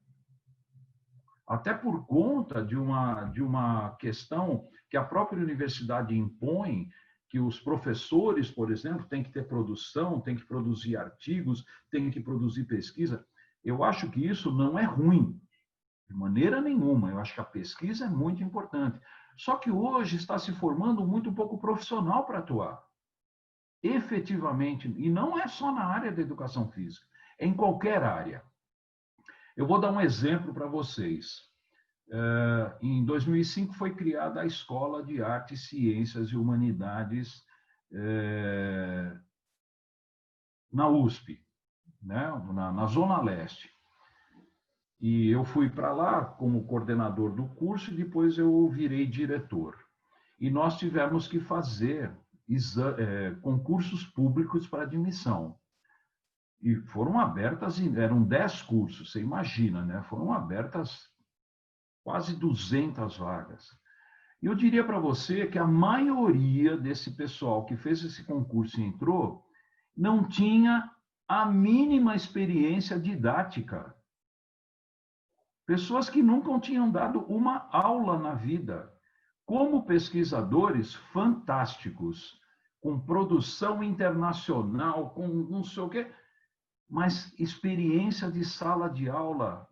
Speaker 1: Até por conta de uma questão que a própria universidade impõe, que os professores, por exemplo, têm que ter produção, têm que produzir artigos, têm que produzir pesquisa. Eu acho que isso não é ruim, de maneira nenhuma. Eu acho que a pesquisa é muito importante. Só que hoje está se formando muito pouco profissional para atuar. Efetivamente, e não é só na área da educação física, é em qualquer área. Eu vou dar um exemplo para vocês. Em 2005 foi criada a Escola de Artes, Ciências e Humanidades na USP, né? na Zona Leste. E eu fui para lá como coordenador do curso e depois eu virei diretor. E nós tivemos que fazer concursos públicos para admissão. E foram abertas, eram 10 cursos, você imagina, né? Foram abertas quase 200 vagas. E eu diria para você que a maioria desse pessoal que fez esse concurso e entrou não tinha a mínima experiência didática. Pessoas que nunca tinham dado uma aula na vida. Como pesquisadores fantásticos, com produção internacional, com não sei o quê, mas experiência de sala de aula,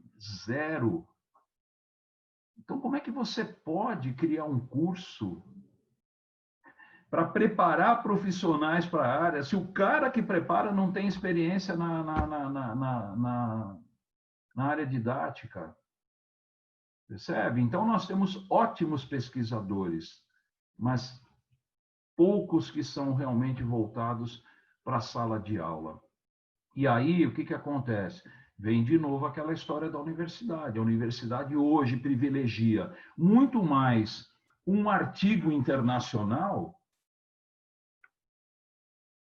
Speaker 1: zero. Então, como é que você pode criar um curso para preparar profissionais para a área se o cara que prepara não tem experiência na área didática? Percebe? Então, nós temos ótimos pesquisadores, mas poucos que são realmente voltados para a sala de aula. E aí, o que acontece? Vem de novo aquela história da universidade. A universidade hoje privilegia muito mais um artigo internacional,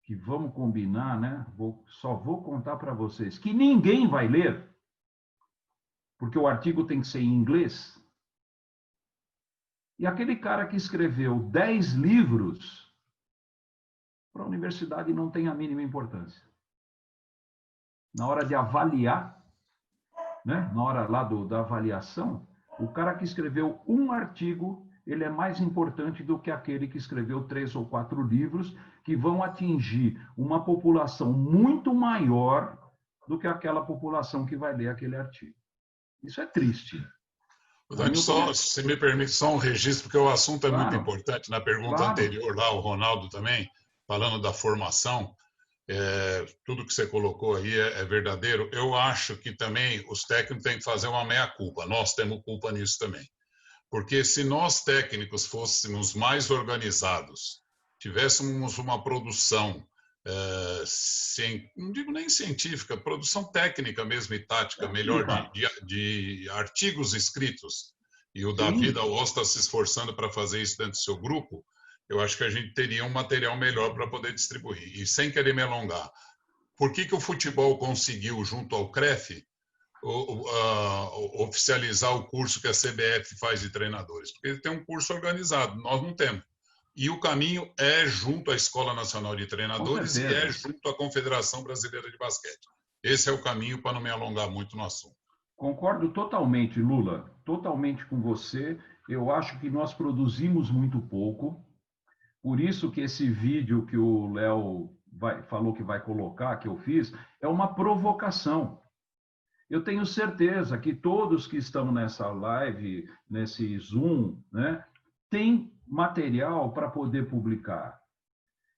Speaker 1: que vamos combinar, né? Só vou contar para vocês, que ninguém vai ler, porque o artigo tem que ser em inglês. E aquele cara que escreveu 10 livros, para a universidade não tem a mínima importância. Na hora de avaliar, né? Na hora lá da avaliação, o cara que escreveu um artigo, ele é mais importante do que aquele que escreveu 3 ou 4 livros, que vão atingir uma população muito maior do que aquela população que vai ler aquele artigo. Isso é triste.
Speaker 4: Dante, se me permite, só um registro, porque o assunto é muito importante. Na pergunta anterior, lá, o Ronaldo também, falando da formação, tudo que você colocou aí é verdadeiro. Eu acho que também os técnicos têm que fazer uma meia-culpa. Nós temos culpa nisso também. Porque se nós técnicos fôssemos mais organizados, tivéssemos uma produção, não digo nem científica, produção técnica mesmo e tática, melhor, de artigos escritos, e o Davi da UOS está se esforçando para fazer isso dentro do seu grupo, eu acho que a gente teria um material melhor para poder distribuir. E sem querer me alongar, por que o futebol conseguiu, junto ao CREF, oficializar o curso que a CBF faz de treinadores? Porque ele tem um curso organizado, nós não temos. E o caminho é junto à Escola Nacional de Treinadores e é junto à Confederação Brasileira de Basquete. Esse é o caminho, para não me alongar muito no assunto.
Speaker 1: Concordo totalmente, Lula, totalmente com você. Eu acho que nós produzimos muito pouco, por isso que esse vídeo que o Léo falou que vai colocar, que eu fiz, é uma provocação. Eu tenho certeza que todos que estão nessa live, nesse Zoom, né, têm material para poder publicar.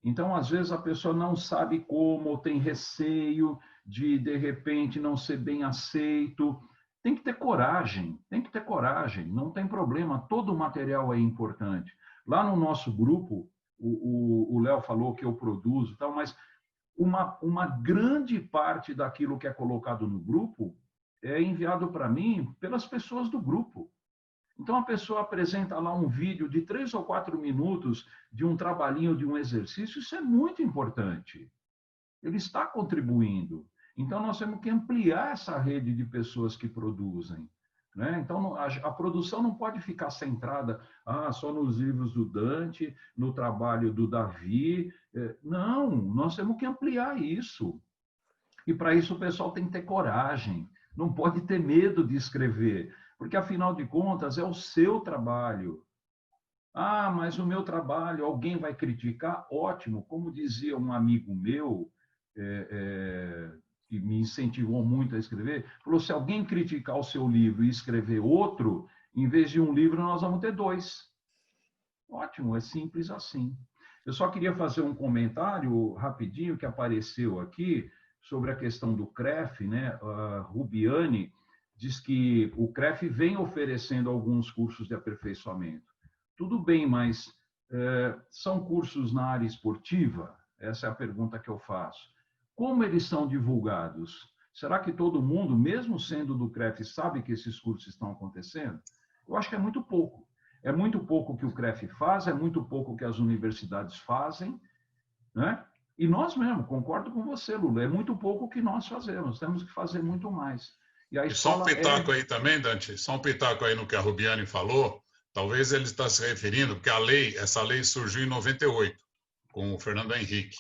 Speaker 1: Então, às vezes, a pessoa não sabe como, ou tem receio de repente, não ser bem aceito. Tem que ter coragem, não tem problema, todo o material é importante. Lá no nosso grupo, o Léo falou que eu produzo, tal, mas uma grande parte daquilo que é colocado no grupo é enviado para mim pelas pessoas do grupo. Então, a pessoa apresenta lá um vídeo de 3 ou 4 minutos de um trabalhinho, de um exercício, isso é muito importante. Ele está contribuindo. Então, nós temos que ampliar essa rede de pessoas que produzem. Né? Então, a produção não pode ficar centrada só nos livros do Dante, no trabalho do Davi. Não, nós temos que ampliar isso. E, para isso, o pessoal tem que ter coragem. Não pode ter medo de escrever, porque, afinal de contas, é o seu trabalho. Mas o meu trabalho, alguém vai criticar? Ótimo. Como dizia um amigo meu, que me incentivou muito a escrever, falou, se alguém criticar o seu livro e escrever outro, em vez de um livro, nós vamos ter 2. Ótimo, é simples assim. Eu só queria fazer um comentário rapidinho que apareceu aqui sobre a questão do CREF, né? A Rubiane diz que o CREF vem oferecendo alguns cursos de aperfeiçoamento. Tudo bem, mas são cursos na área esportiva? Essa é a pergunta que eu faço. Como eles são divulgados? Será que todo mundo, mesmo sendo do CREF, sabe que esses cursos estão acontecendo? Eu acho que é muito pouco. É muito pouco que o CREF faz, é muito pouco que as universidades fazem, né? E nós mesmo, concordo com você, Lula, é muito pouco que nós fazemos, temos que fazer muito mais.
Speaker 4: E só um pitaco aí também, Dante, só um pitaco aí no que a Rubiane falou, talvez ele está se referindo, porque essa lei surgiu em 98, com o Fernando Henrique.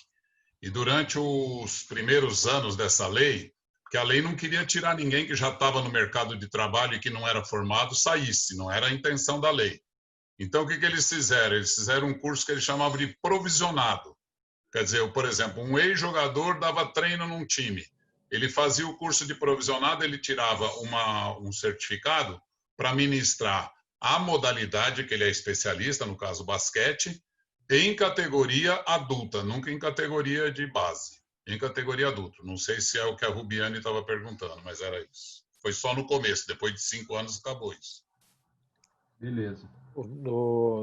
Speaker 4: E durante os primeiros anos dessa lei, que a lei não queria tirar ninguém que já estava no mercado de trabalho e que não era formado, saísse, não era a intenção da lei. Então, o que eles fizeram? Eles fizeram um curso que eles chamavam de provisionado. Quer dizer, por exemplo, um ex-jogador dava treino num time. Ele fazia o curso de provisionado, ele tirava um certificado para ministrar a modalidade, que ele é especialista, no caso basquete, em categoria adulta, nunca em categoria de base, em categoria adulta. Não sei se é o que a Rubiane estava perguntando, mas era isso. Foi só no começo, depois de 5 anos acabou isso.
Speaker 1: Beleza.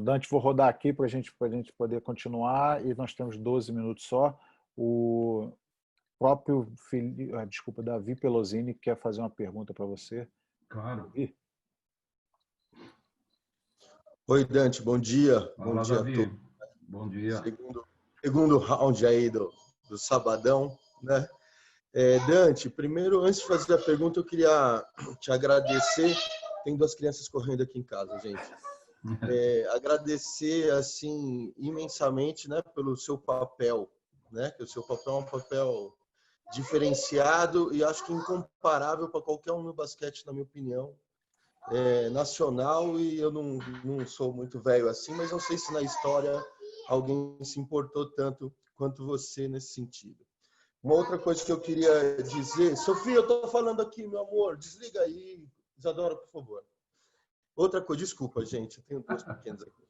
Speaker 2: Dante, vou rodar aqui para a gente poder continuar, e nós temos 12 minutos só. O próprio Davi Pelosini quer fazer uma pergunta para você.
Speaker 1: Claro.
Speaker 5: Oi, Dante, bom dia.
Speaker 1: Fala,
Speaker 5: bom dia
Speaker 1: Davi.
Speaker 5: a todos.
Speaker 1: Bom dia.
Speaker 5: Segundo round aí do sabadão, né? Dante, primeiro, antes de fazer a pergunta, eu queria te agradecer. Tem 2 crianças correndo aqui em casa, gente. Agradecer, assim, imensamente, né, pelo seu papel, né? Que o seu papel é um papel diferenciado e acho que incomparável para qualquer um no basquete, na minha opinião. Nacional, e eu não sou muito velho assim, mas não sei se na história alguém se importou tanto quanto você nesse sentido. Uma outra coisa que eu queria dizer... Sofia, eu estou falando aqui, meu amor, desliga aí. Isadora, por favor. Outra coisa, desculpa, gente, eu tenho 2 pequenas aqui.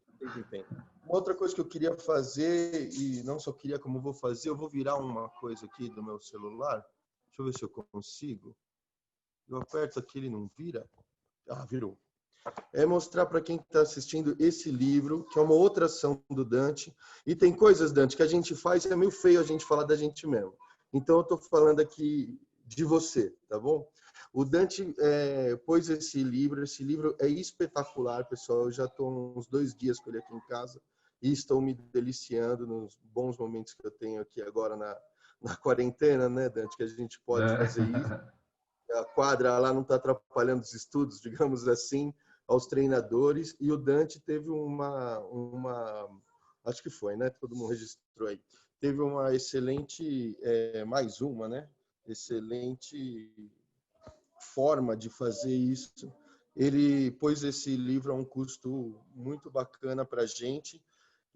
Speaker 5: Uma outra coisa que eu queria fazer, e não só queria como vou fazer, eu vou virar uma coisa aqui do meu celular. Deixa eu ver se eu consigo. Eu aperto aqui, ele não vira. Virou. É mostrar para quem está assistindo esse livro, que é uma outra ação do Dante. E tem coisas, Dante, que a gente faz, é meio feio a gente falar da gente mesmo. Então, eu estou falando aqui de você, tá bom? O Dante pôs esse livro é espetacular, pessoal. Eu já estou uns 2 dias com ele aqui em casa. e estou me deliciando nos bons momentos que eu tenho aqui agora na quarentena, né, Dante, que a gente pode fazer isso. A quadra lá não está atrapalhando os estudos, digamos assim, aos treinadores, e o Dante teve acho que foi, né? Todo mundo registrou aí. Teve uma excelente, mais uma, né? Excelente forma de fazer isso. Ele pôs esse livro a um custo muito bacana para a gente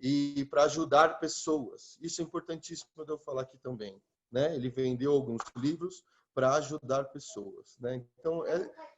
Speaker 5: e para ajudar pessoas. Isso é importantíssimo de eu falar aqui também, né? Ele vendeu alguns livros para ajudar pessoas, né? Então,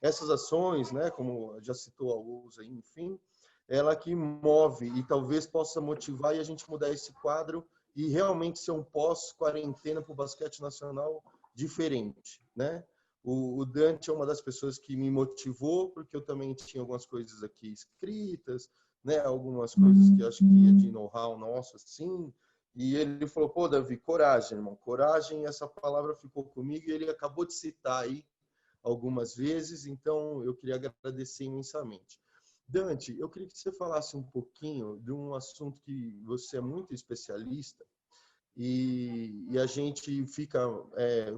Speaker 5: essas ações, né, como já citou a Usa, enfim, ela que move e talvez possa motivar e a gente mudar esse quadro e realmente ser um pós-quarentena para o basquete nacional diferente, né? O Dante é uma das pessoas que me motivou, porque eu também tinha algumas coisas aqui escritas, né? Algumas coisas que eu acho que é de know-how nosso, assim. E ele falou, pô, Davi, coragem, irmão. Coragem, essa palavra ficou comigo e ele acabou de citar aí algumas vezes, então eu queria agradecer imensamente. Dante, eu queria que você falasse um pouquinho de um assunto que você é muito especialista, e a gente fica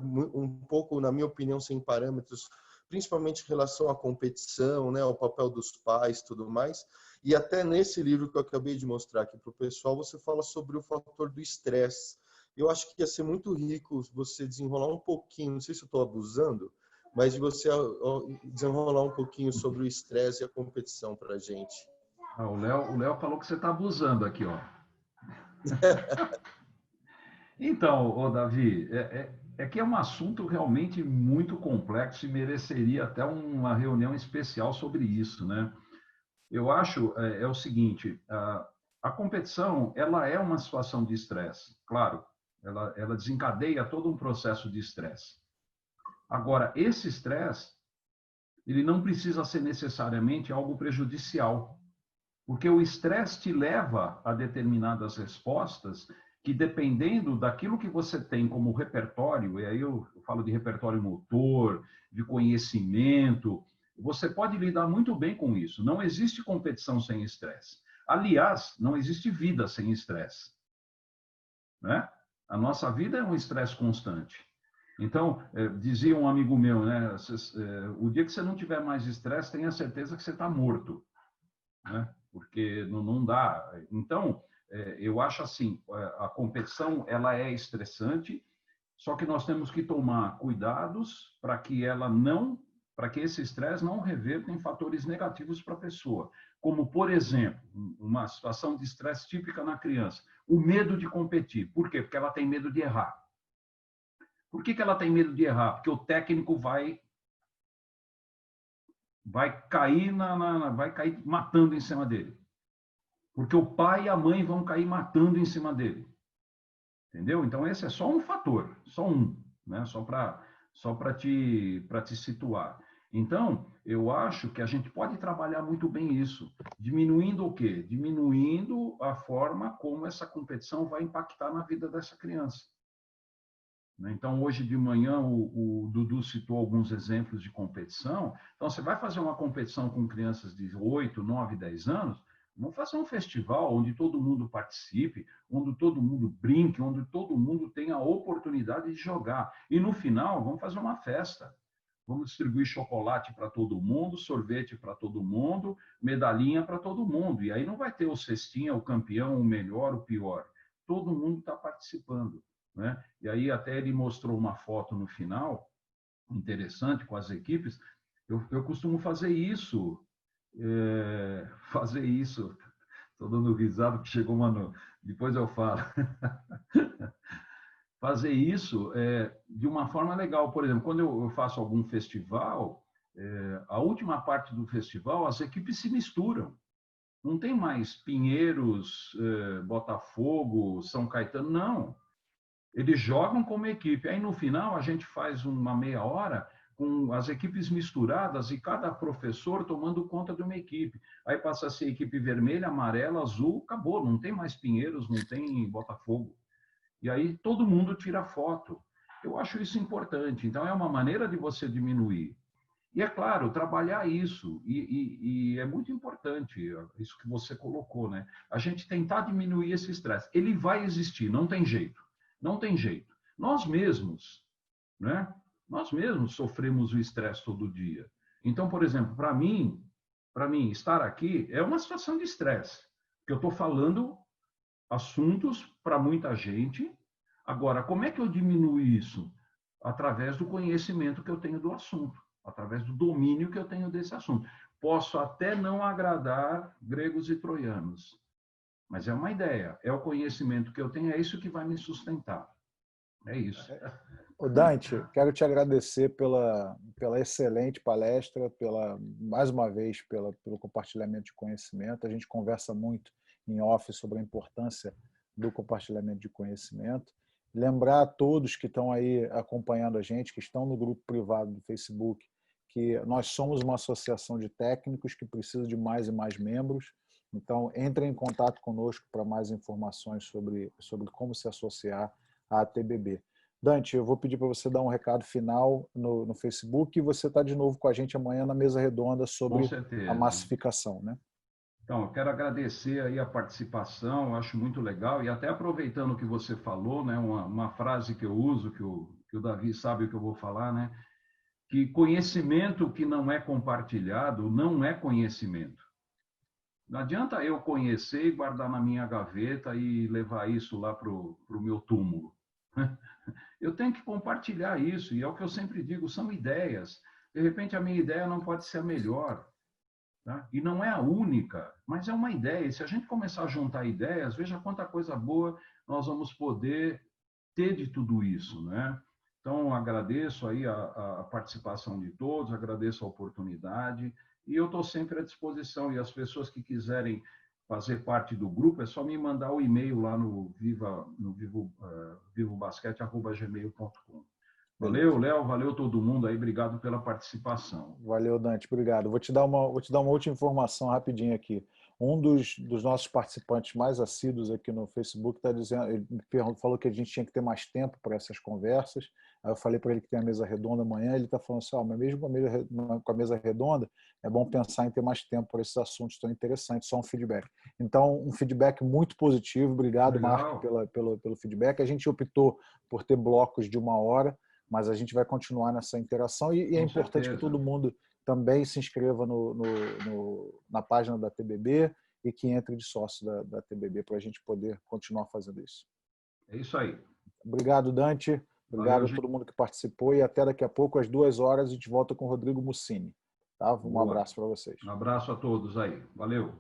Speaker 5: um pouco, na minha opinião, sem parâmetros, principalmente em relação à competição, né, ao papel dos pais, tudo mais. E até nesse livro que eu acabei de mostrar aqui para o pessoal, você fala sobre o fator do estresse. Eu acho que ia ser muito rico você desenrolar um pouquinho, não sei se eu estou abusando, mas de você desenrolar um pouquinho sobre o estresse e a competição para a gente.
Speaker 1: O Léo falou que você está abusando aqui, ó. Então, Davi, que é um assunto realmente muito complexo e mereceria até uma reunião especial sobre isso, né? Eu acho o seguinte, a competição, ela é uma situação de estresse, claro, ela desencadeia todo um processo de estresse. Agora, esse estresse, ele não precisa ser necessariamente algo prejudicial, porque o estresse te leva a determinadas respostas que, dependendo daquilo que você tem como repertório, e aí eu falo de repertório motor, de conhecimento, você pode lidar muito bem com isso. Não existe competição sem estresse. Aliás, não existe vida sem estresse, né? A nossa vida é um estresse constante. Então, dizia um amigo meu, né? O dia que você não tiver mais estresse, tenha certeza que você está morto, né? Porque não dá. Então, eu acho assim, a competição ela é estressante, só que nós temos que tomar cuidados para que esse estresse não reverta em fatores negativos para a pessoa. Como, por exemplo, uma situação de estresse típica na criança, o medo de competir. Por quê? Porque ela tem medo de errar. Por que ela tem medo de errar? Porque o técnico vai cair vai cair matando em cima dele. Porque o pai e a mãe vão cair matando em cima dele. Entendeu? Então, esse é só um fator, só um, né? Só para te situar. Então, eu acho que a gente pode trabalhar muito bem isso, diminuindo o quê? Diminuindo a forma como essa competição vai impactar na vida dessa criança. Então, hoje de manhã, o Dudu citou alguns exemplos de competição. Então, você vai fazer uma competição com crianças de 8, 9, 10 anos, vamos fazer um festival onde todo mundo participe, onde todo mundo brinque, onde todo mundo tenha a oportunidade de jogar. E, no final, vamos fazer uma festa. Vamos distribuir chocolate para todo mundo, sorvete para todo mundo, medalhinha para todo mundo. E aí não vai ter o cestinha, o campeão, o melhor, o pior. Todo mundo está participando, né? E aí até ele mostrou uma foto no final, interessante, com as equipes. Eu costumo fazer isso, estou dando risada porque chegou uma... Depois eu falo. Fazer isso de uma forma legal. Por exemplo, quando eu faço algum festival, a última parte do festival, as equipes se misturam. Não tem mais Pinheiros, Botafogo, São Caetano, não. Eles jogam como equipe. Aí, no final, a gente faz uma meia hora com as equipes misturadas e cada professor tomando conta de uma equipe. Aí passa a ser equipe vermelha, amarela, azul, acabou. Não tem mais Pinheiros, não tem Botafogo. E aí todo mundo tira foto. Eu acho isso importante. Então, é uma maneira de você diminuir. E é claro, trabalhar isso, e é muito importante isso que você colocou, né? A gente tentar diminuir esse estresse. Ele vai existir, não tem jeito. Não tem jeito. Nós mesmos, né? Nós mesmos sofremos o estresse todo dia. Então, por exemplo, para mim, estar aqui é uma situação de estresse, que eu estou falando assuntos para muita gente. Agora, como é que eu diminuo isso? Através do conhecimento que eu tenho do assunto, através do domínio que eu tenho desse assunto. Posso até não agradar gregos e troianos, mas é uma ideia, é o conhecimento que eu tenho, é isso que vai me sustentar. É isso.
Speaker 2: O Dante, quero te agradecer pela excelente palestra, mais uma vez, pelo compartilhamento de conhecimento. A gente conversa muito em off sobre a importância do compartilhamento de conhecimento. Lembrar a todos que estão aí acompanhando a gente, que estão no grupo privado do Facebook, que nós somos uma associação de técnicos que precisa de mais e mais membros. Então, entrem em contato conosco para mais informações sobre como se associar à TBB. Dante, eu vou pedir para você dar um recado final no Facebook e você está de novo com a gente amanhã na mesa redonda sobre a massificação, né?
Speaker 1: Então, eu quero agradecer aí a participação, eu acho muito legal, e até aproveitando o que você falou, né, uma frase que eu uso, que o Davi sabe o que eu vou falar, né, que conhecimento que não é compartilhado não é conhecimento. Não adianta eu conhecer e guardar na minha gaveta e levar isso lá para o meu túmulo. Eu tenho que compartilhar isso, e é o que eu sempre digo, são ideias. De repente, a minha ideia não pode ser a melhor, tá? E não é a única, mas é uma ideia. E se a gente começar a juntar ideias, veja quanta coisa boa nós vamos poder ter de tudo isso, né? Então, agradeço aí a participação de todos, agradeço a oportunidade, e eu estou sempre à disposição. E as pessoas que quiserem fazer parte do grupo, é só me mandar o e-mail lá no vivobasquete@gmail.com. Valeu, Léo, valeu todo mundo aí, obrigado pela participação.
Speaker 2: Valeu, Dante, obrigado. Vou te dar uma outra informação rapidinho aqui. Um dos nossos participantes mais assíduos aqui no Facebook está dizendo, ele falou que a gente tinha que ter mais tempo para essas conversas. Aí eu falei para ele que tem a mesa redonda amanhã, ele está falando assim, mas mesmo com a mesa redonda, é bom pensar em ter mais tempo para esses assuntos tão interessantes, só um feedback. Então, um feedback muito positivo, obrigado, Marco, pelo feedback. A gente optou por ter blocos de 1 hora, mas a gente vai continuar nessa interação e é importante que todo mundo também se inscreva na página da TBB e que entre de sócio da TBB para a gente poder continuar fazendo isso.
Speaker 1: É isso aí.
Speaker 2: Obrigado, Dante. Obrigado a todo mundo que participou e até daqui a pouco, às 2 horas, a gente volta com o Rodrigo Mussini. Tá? Um abraço para vocês.
Speaker 1: Um abraço a todos aí. Valeu.